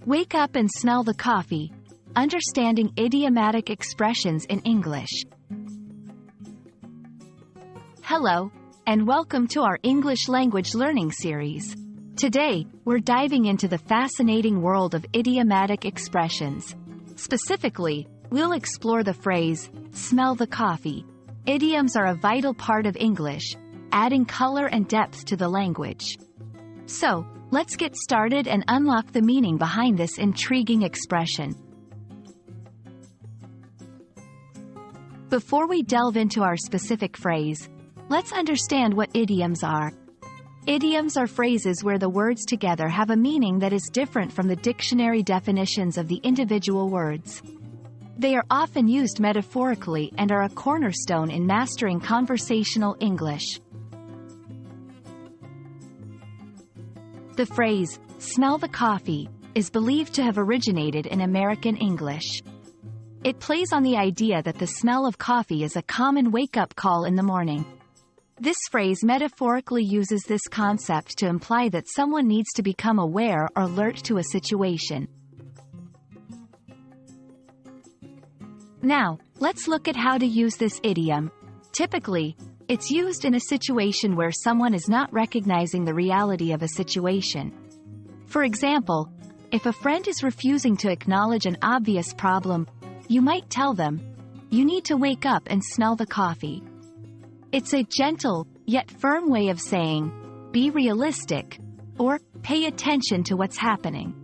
Wake up and smell the coffee. Understanding idiomatic expressions in English. Hello, and welcome to our English language learning series. Today, we're diving into the fascinating world of idiomatic expressions. Specifically, we'll explore the phrase, smell the coffee. Idioms are a vital part of English, adding color and depth to the language. So, let's get started and unlock the meaning behind this intriguing expression. Before we delve into our specific phrase, let's understand what idioms are. Idioms are phrases where the words together have a meaning that is different from the dictionary definitions of the individual words. They are often used metaphorically and are a cornerstone in mastering conversational English. The phrase, smell the coffee, is believed to have originated in American English. It plays on the idea that the smell of coffee is a common wake-up call in the morning. This phrase metaphorically uses this concept to imply that someone needs to become aware or alert to a situation. Now, let's look at how to use this idiom. Typically, it's used in a situation where someone is not recognizing the reality of a situation. For example, if a friend is refusing to acknowledge an obvious problem, you might tell them, "You need to wake up and smell the coffee." It's a gentle, yet firm way of saying, be realistic, or pay attention to what's happening.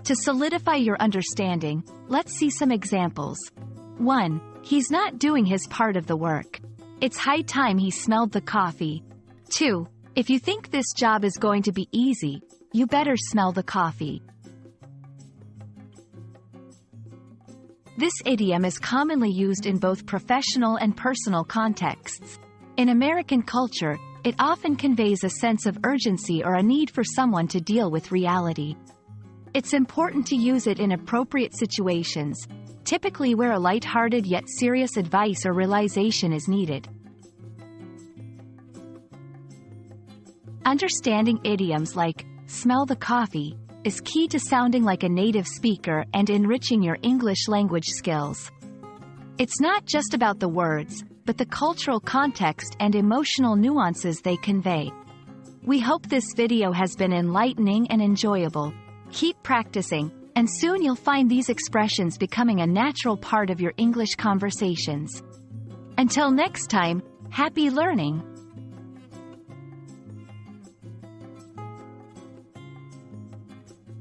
To solidify your understanding, let's see some examples. 1. He's not doing his part of the work. It's high time he smelled the coffee. 2. If you think this job is going to be easy, you better smell the coffee. This idiom is commonly used in both professional and personal contexts. In American culture, it often conveys a sense of urgency or a need for someone to deal with reality. It's important to use it in appropriate situations, typically where a light-hearted yet serious advice or realization is needed. Understanding idioms like, smell the coffee, is key to sounding like a native speaker and enriching your English language skills. It's not just about the words, but the cultural context and emotional nuances they convey. We hope this video has been enlightening and enjoyable. Keep practicing, and soon you'll find these expressions becoming a natural part of your English conversations. Until next time, happy learning!